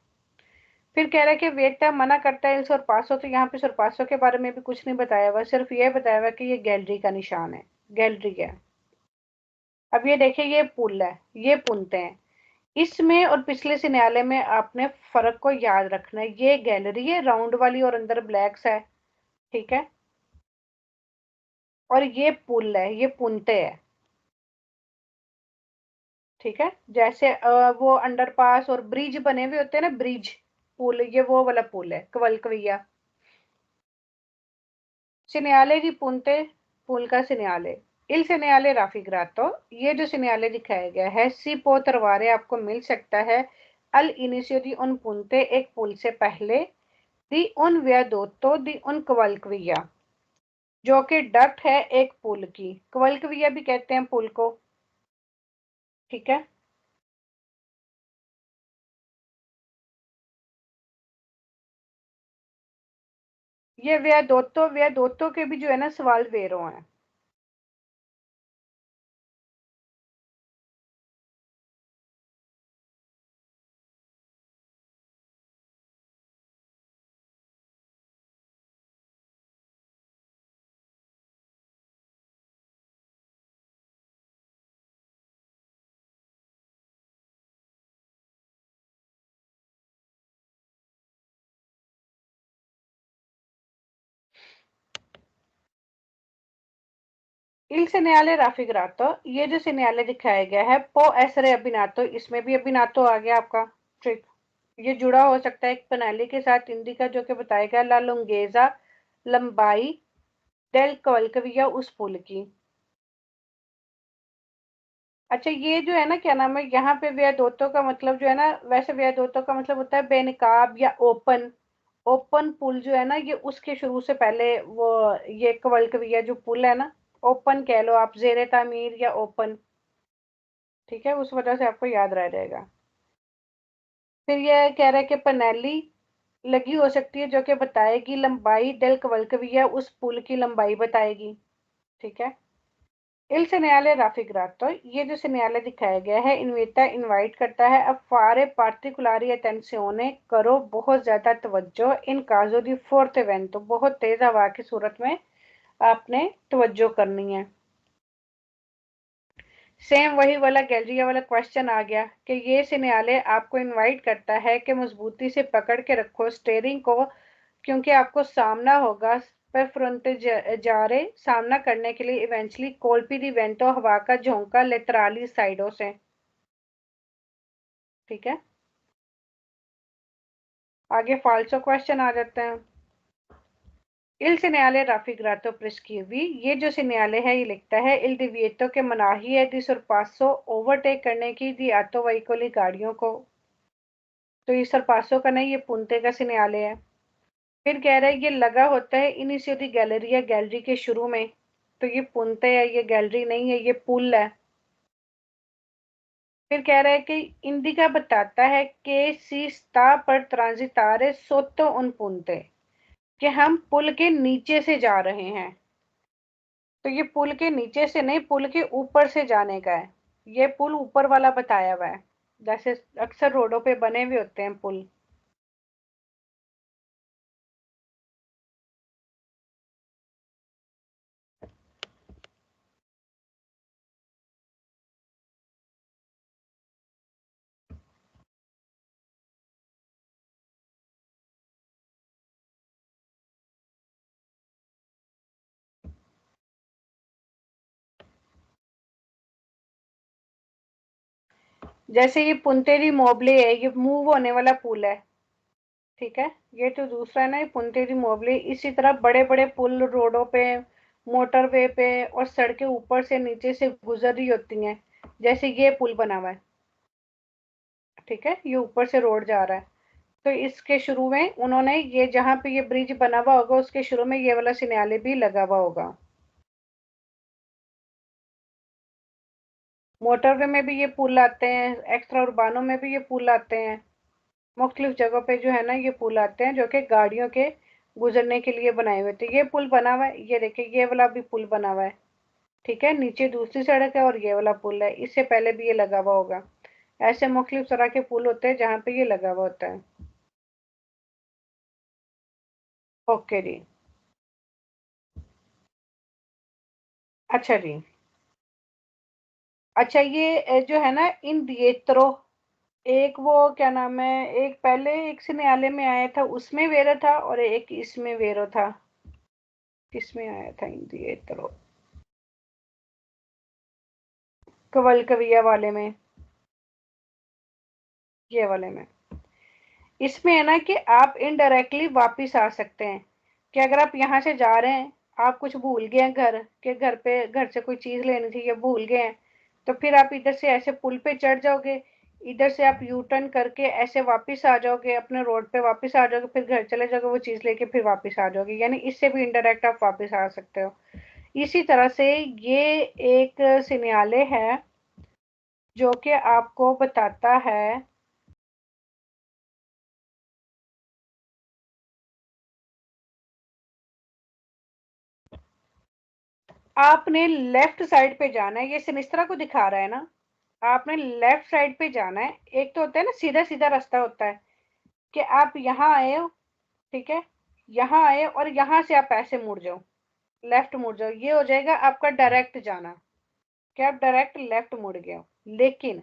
फिर कह रहा है कि वेटा मना करता है इल सरपासो, तो यहाँ पे सरपासो के बारे में भी कुछ नहीं बताया हुआ, सिर्फ ये बताया हुआ कि ये गैलरी का निशान है, गैलरी है। अब ये देखिए, ये पुल है, ये पुनते हैं, इसमें और पिछले सिनेयाले में आपने फर्क को याद रखना है। ये गैलरी है राउंड वाली और अंदर ब्लैक्स है, ठीक है, और ये पुल है, ये पुनते है। ठीक है, जैसे वो अंडरपास और ब्रिज बने हुए होते हैं ना, ब्रिज पुल, ये वो वाला पुल है कवल कवैया। सिनियाले di punte, पुल का सिनियाले। il segnale raffigurato, ये जो सिनियाले दिखाया गया है, सी पो तरवारे आपको मिल सकता है अल इनिशियो दी उन पुनते, एक पुल से पहले, दी उन वियादोतो दी उन कवलकविया, जो कि डक्ट है एक पुल की, कवलकविया भी कहते हैं पुल को। ठीक है, ये वियादोतो के भी जो है ना सवाल वेरो हैं। il segnale raffigurato, ये जो सिनियाले दिखाया गया है पो एसरे अबिनातो, इसमें भी अबिनातो आ गया आपका ट्रिक। ये जुड़ा हो सकता है एक प्रणाली के साथ इंडिका, जो कि बताएगा ला लुंगेजा, लंबाई डेल कवलकविया उस पुल की। अच्छा, ये जो है ना क्या नाम है, यहाँ पे व्यदोतो का मतलब जो है ना, वैसे व्यदोतो का मतलब होता है बेनकाब या ओपन। ओपन पुल जो है ना, ये उसके शुरू से पहले वो, ये कवलकविया जो पुल है ना, ओपन कह लो आप, जेरे तामीर या ओपन। ठीक है, उस वजह से आपको याद रह जाएगा। फिर ये कह रहा है कि पनेली लगी हो सकती है, जो कि बताएगी लंबाई, डेल कवलकविया उस पुल की लंबाई बताएगी। ठीक है, इल segnale raffigurato, ये जो सिग्नल दिखाया गया है, इनविटा इनवाइट करता है, अब फारे पार्टिकुलरी अटेंशियोने, करो बहुत ज्यादा तवज्जो, इन काजो दी फोर्थ इवेंट, बहुत तेज हवा की सूरत में आपने तवज्जो करनी है। सेम वही वाला गैलरिया वाला क्वेश्चन आ गया कि ये सिग्नल आपको इनवाइट करता है कि मजबूती से पकड़ के रखो स्टेयरिंग को, क्योंकि आपको सामना होगा पर फ्रंट जा रहे सामना करने के लिए इवेंचुअली कोल्पी दी वेंटो, हवा का झोंका लेतराली साइडों से। ठीक है, आगे फाल्सो क्वेश्चन आ जाते हैं। इल सिन्याले राफिग्रातो प्रिस्क्यूवी, ये जो सिन्याले है ये लिखता है इल डिविएटो के मनाही है दी सरपासो, ओवरटेक करने की दी आटो वहीकोली गाड़ियों को। तो ये सरपासो का नहीं, ये पुंते का सिन्याले है। फिर कह रहा है ये लगा होता है इनिशियो दी गैलरी है, गैलरी के शुरू में। तो ये पुंते है, ये गैलरी नहीं है, ये पुल है। फिर कह रहा है कि इंडिका बताता है कि सी स्ता पर ट्रांजितारे सोतो उन पुनते, कि हम पुल के नीचे से जा रहे हैं। तो ये पुल के नीचे से नहीं, पुल के ऊपर से जाने का है। ये पुल ऊपर वाला बताया हुआ है, जैसे अक्सर रोडों पे बने हुए होते हैं पुल। जैसे ये पुंतेरी मोबले है, ये मूव होने वाला पुल है। ठीक है, ये तो दूसरा है ना, ये पुंतेरी मोबले। इसी तरह बड़े बड़े पुल रोडों पे, मोटरवे पे और सड़कें ऊपर से नीचे से गुजर रही होती हैं, जैसे ये पुल बना हुआ है। ठीक है, ये ऊपर से रोड जा रहा है, तो इसके शुरू में उन्होंने ये, जहाँ पे ये ब्रिज बना हुआ होगा उसके शुरू में ये वाला सिग्नल भी लगा हुआ होगा। मोटरवे में भी ये पुल आते हैं, एक्स्ट्रा उर्बानों में भी ये पुल आते हैं, मुख्तलिफ जगहों पे जो है ना ये पुल आते हैं, जो कि गाड़ियों के गुजरने के लिए बनाए हुए थे। ये पुल बना हुआ है, ये देखिए ये वाला भी पुल बना हुआ है। ठीक है, नीचे दूसरी सड़क है और ये वाला पुल है, इससे पहले भी ये लगा हुआ होगा। ऐसे मुख्तलिफ तरह के पुल होते हैं जहाँ पे ये लगा हुआ होता है। ओके जी। अच्छा जी। अच्छा, ये जो है ना इन दिएत्रो, एक वो क्या नाम है, एक पहले एक सिनेले में आया था उसमें वेरो था, और एक इसमें वेरो था। किसमें आया था इन दिएत्रो, कवल कविया वाले में। ये वाले में इसमें है ना कि आप इनडायरेक्टली वापिस आ सकते हैं कि अगर आप यहाँ से जा रहे हैं, आप कुछ भूल गए हैं घर के, घर से कोई चीज लेनी थी या भूल गए हैं, तो फिर आप इधर से ऐसे पुल पे चढ़ जाओगे, इधर से आप यू टर्न करके ऐसे वापस आ जाओगे, अपने रोड पे वापस आ जाओगे, फिर घर चले जाओगे, वो चीज लेके फिर वापस आ जाओगे, यानी इससे भी इनडायरेक्ट आप वापस आ सकते हो। इसी तरह से ये एक सिनेरियो है जो कि आपको बताता है आपने लेफ्ट साइड पे जाना है, ये सिनिस्त्रा को दिखा रहा है ना, आपने लेफ्ट साइड पे जाना है। एक तो होता है ना सीधा सीधा रास्ता होता है कि आप यहाँ आए हो, ठीक है, यहाँ आए और यहाँ से आप ऐसे मुड़ जाओ, लेफ्ट मुड़ जाओ, ये हो जाएगा आपका डायरेक्ट जाना, कि आप डायरेक्ट लेफ्ट मुड़ गए हो। लेकिन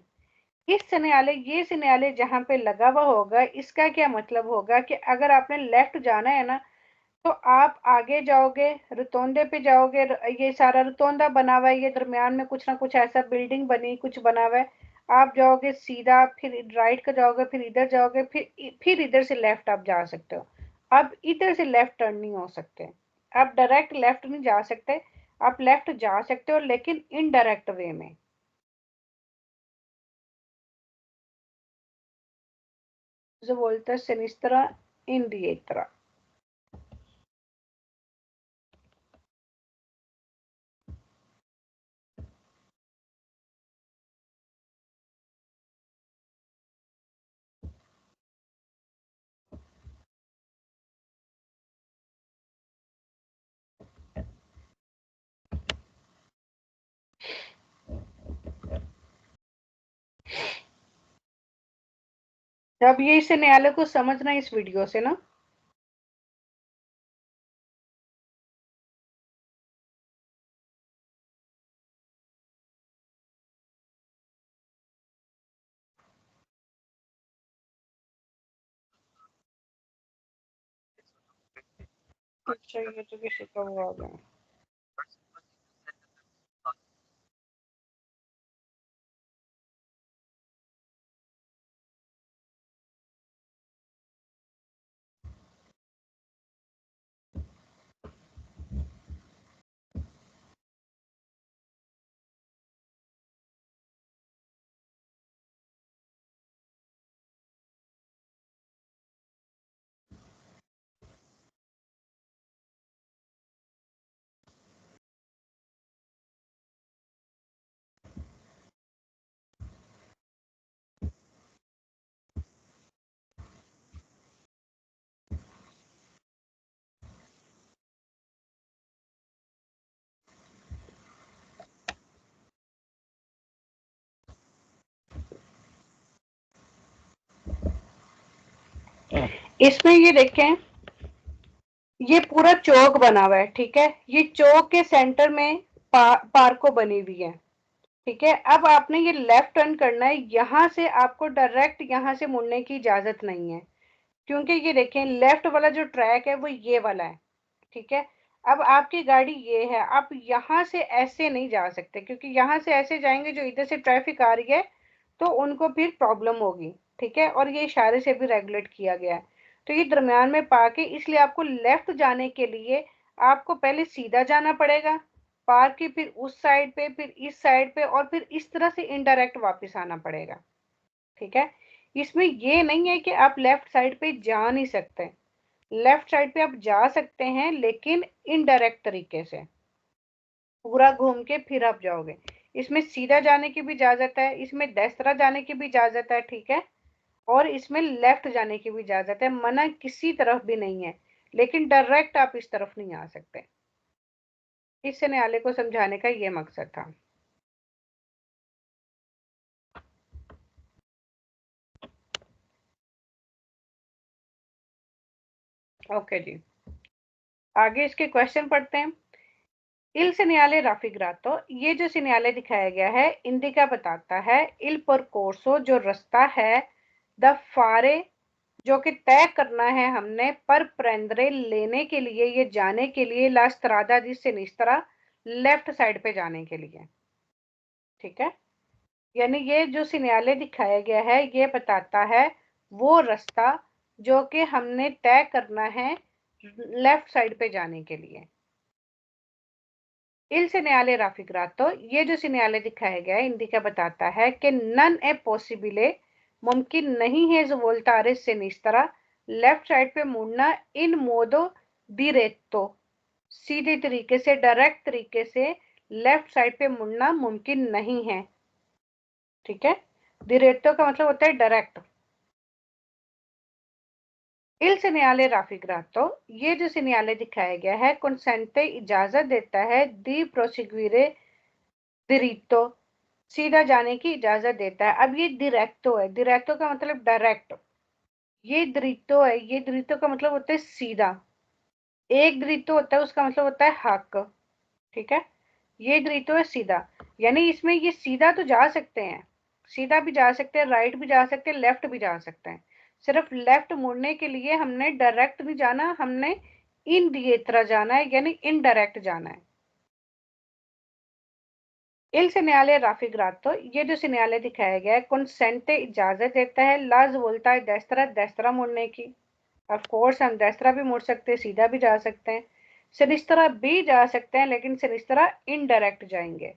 इस सिनेरियो, ये सिनेरियो जहां पे लगा हुआ होगा, इसका क्या मतलब होगा कि अगर आपने लेफ्ट जाना है ना, तो आप आगे जाओगे, रतौंदे पे जाओगे, ये सारा रतौंदा बना हुआ है, ये दरमियान में कुछ ना कुछ ऐसा बिल्डिंग बनी कुछ बना हुआ है, आप जाओगे सीधा, फिर राइट का जाओगे, फिर इधर जाओगे, फिर इधर से लेफ्ट आप जा सकते हो। अब इधर से लेफ्ट टर्न नहीं हो सकते, आप डायरेक्ट लेफ्ट नहीं जा सकते, आप लेफ्ट जा सकते हो लेकिन इनडायरेक्ट वे में। जो बोलते हैं सिनिस्त्रा इंडिएत्रा। अब ये इस न्यायालय को समझना इस वीडियो से ना। अच्छा, ये तो किसी का हुआ होगा। इसमें ये देखें, ये पूरा चौक बना हुआ है, ठीक है, ये चौक के सेंटर में पार्को बनी हुई है, ठीक है। अब आपने ये लेफ्ट टर्न करना है, यहाँ से आपको डायरेक्ट यहाँ से मुड़ने की इजाजत नहीं है, क्योंकि ये देखें लेफ्ट वाला जो ट्रैक है वो ये वाला है, ठीक है। अब आपकी गाड़ी ये है, आप यहाँ से ऐसे नहीं जा सकते, क्योंकि यहाँ से ऐसे जाएंगे जो इधर से ट्रैफिक आ रही है तो उनको फिर प्रॉब्लम होगी, ठीक है, और ये इशारे से भी रेगुलेट किया गया है। तो ये दरमियान में पाके, इसलिए आपको लेफ्ट जाने के लिए आपको पहले सीधा जाना पड़ेगा पार्क की, फिर उस साइड पे, फिर इस साइड पे, और फिर इस तरह से इनडायरेक्ट वापस आना पड़ेगा, ठीक है। इसमें ये नहीं है कि आप लेफ्ट साइड पे जा नहीं सकते, लेफ्ट साइड पे आप जा सकते हैं लेकिन इनडायरेक्ट तरीके से, पूरा घूम के फिर आप जाओगे। इसमें सीधा जाने की भी इजाजत है, इसमें दस जाने की भी इजाजत है, ठीक है, और इसमें लेफ्ट जाने की भी इजाजत है, मना किसी तरफ भी नहीं है, लेकिन डायरेक्ट आप इस तरफ नहीं आ सकते। इस न्यायालय को समझाने का ये मकसद था। ओके जी, आगे इसके क्वेश्चन पढ़ते हैं। इल segnale raffigurato, ये जो सिग्नल दिखाया गया है, इंडिका बताता है इल परकोर्सो, जो रास्ता है, द फारे, जो कि तय करना है हमने, पर प्रेंद्रे लेने के लिए, ये जाने के लिए, ला स्त्रादा दी सिनिस्त्रा, लेफ्ट साइड पे जाने के लिए, ठीक है। यानी ये जो सिग्नल दिखाया गया है ये बताता है वो रास्ता जो कि हमने तय करना है लेफ्ट साइड पे जाने के लिए। Il segnale raffigurato, ये जो सिग्नल दिखाया गया है इंडिका बताता है कि नन ए पॉसिबले, मुमकिन नहीं है वोल्टारे सिनिस्tra, लेफ्ट साइड पे मुड़ना इन मोदो डिरेक्टो, सीधे तरीके से डायरेक्ट तरीके से लेफ्ट साइड पे मुड़ना मुमकिन नहीं है। ठीक है, डिरेक्टो का मतलब होता है डायरेक्ट। Il segnale raffigurato, ये जो सिग्नल दिखाया गया है कंसेंटे इजाजत देता है दी प्रोसिक्यूरे diritto, सीधा जाने की इजाजत देता है। अब ये डिरेक्टो है, डिरेक्टो का मतलब डायरेक्ट, ये डिरिटो है, ये डिरिटो का मतलब होता है सीधा। एक डिरिटो होता है उसका मतलब होता है हक। ठीक है, ये डिरिटो है सीधा, यानी इसमें ये सीधा तो जा सकते हैं, सीधा भी जा सकते हैं, राइट भी जा सकते हैं, लेफ्ट भी जा सकते हैं। सिर्फ लेफ्ट मुड़ने के लिए हमने डायरेक्ट नहीं जाना, हमने इनडिरेक्ट जाना है, यानी इनडायरेक्ट जाना है। Il segnale raffigurato, ये जो सिग्नल दिखाया गया है कंसेंटे इजाजत देता है लाज बोलता है देस्त्रा, देस्त्रा मुड़ने की। ऑफ कोर्स हम देस्त्रा भी मुड़ सकते हैं, सीधा भी जा सकते हैं, सिनिस्त्रा भी जा सकते हैं, लेकिन सिनिस्त्रा इनडायरेक्ट जाएंगे।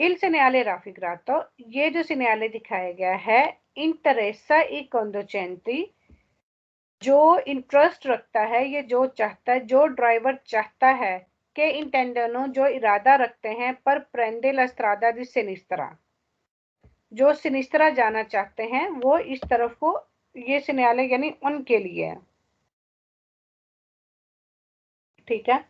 Il segnale raffigurato, ये जो सिग्नल दिखाया गया है इंटरेसा ई conducenti, जो इंटरेस्ट रखता है, ये जो चाहता है, जो ड्राइवर चाहता है के इंटेंडनो, जो इरादा रखते हैं पर प्रेंडे ला स्ट्रादा दी सिनिस्त्रा, जो सिनिस्त्रा जाना चाहते हैं वो इस तरफ को, ये सिग्नल यानी उनके लिए है। ठीक है,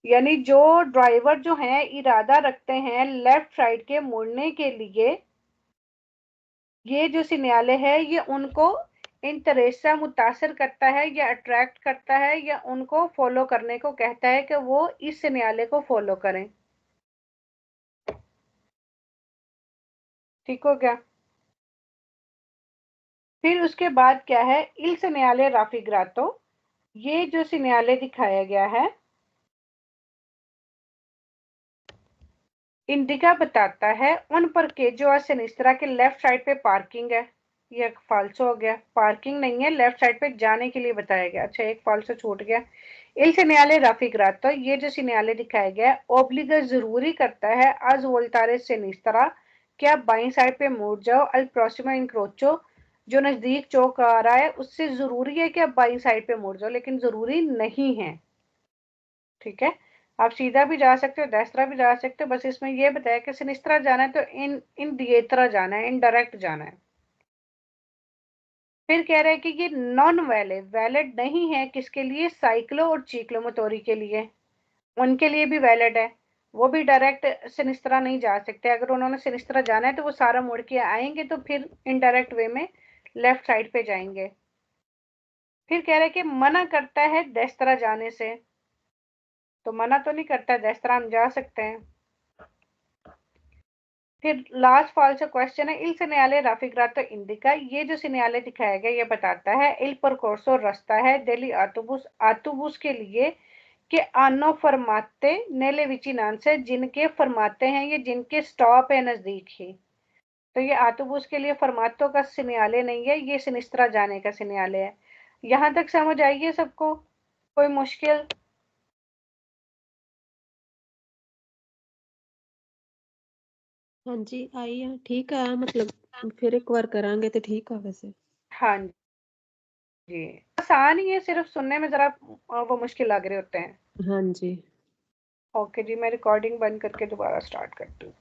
यानी जो ड्राइवर जो है इरादा रखते हैं लेफ्ट साइड के मुड़ने के लिए, ये जो सिग्नल है ये उनको इंटरेस्टा मुतासर करता है या अट्रैक्ट करता है या उनको फॉलो करने को कहता है कि वो इस सिग्नल को फॉलो करें। ठीक हो गया। फिर उसके बाद क्या है, इल सिग्नले राफिग्रातो, ये जो सिग्नल दिखाया गया है इंडिका बताता है उन पर के जो सिनिस्त्रा के लेफ्ट साइड पे पार्किंग है। ये फाल्सो हो गया, पार्किंग नहीं है, लेफ्ट साइड पे जाने के लिए बताया गया। अच्छा, एक फाल्सो छूट गया। इल सिग्नले राफिग्रातो, ये जो सिग्नल दिखाया गया है ओब्लिगा जरूरी करता है आज वोल्टारे सिनिस्त्रा, कि आप बाई साइड पे मुड़ जाओ, अल प्रोसिमा इंक्रोचो, जो नजदीक चौक आ रहा है उससे जरूरी है कि आप बाई साइड पे मुड़ जाओ, लेकिन जरूरी नहीं है। ठीक है, आप सीधा भी जा सकते हो, देस्त्रा भी जा सकते हो, बस इसमें यह बताया कि सिनिस्त्रा जाना है तो इन दिएत्रा जाना है, इनडायरेक्ट जाना है। फिर कह रहे हैं कि ये नॉन वैलिड, वैलिड नहीं है किसके लिए, साइक्लो और चीक्लोमोटोरी के लिए, उनके लिए भी वैलिड है। वो भी डायरेक्ट सिनिस्त्रा नहीं जा सकते, अगर उन्होंने सिनिस्त्रा जाना है तो वो सारा मुड़ के आएंगे तो फिर इनडायरेक्ट वे में लेफ्ट साइड पे जाएंगे। फिर कह रहे हैं कि मना करता है देस्त्रा जाने से, तो मना तो नहीं करता, देस्त्रा हम जा सकते हैं। फिर लास्ट फॉल्स क्वेश्चन है, इल सिग्नले राफिग्रातो इंडिका, ये जो सिग्नल दिखाया गया ये बताता है इल परकोर्सो रास्ता है दिल्ली आटोबुस, आटोबुस के लिए कि आनो फरमाते नेले विचिनांसे, जिनके फरमाते हैं ये जिनके स्टॉप है नजदीक ही। तो ये आटोबुस के लिए फरमातों का सिग्नल नहीं है, ये सिनिस्त्रा जाने का सिग्नल है। यहाँ तक समझ आई है सबको, कोई मुश्किल? हाँ जी आई है, ठीक है, मतलब फिर एक बार करांगे तो ठीक है वैसे। हाँ जी, आसान ही है, सिर्फ सुनने में जरा वो मुश्किल लग रहे होते हैं। हाँ जी। ओके जी, मैं रिकॉर्डिंग बंद करके दोबारा स्टार्ट करती हूँ।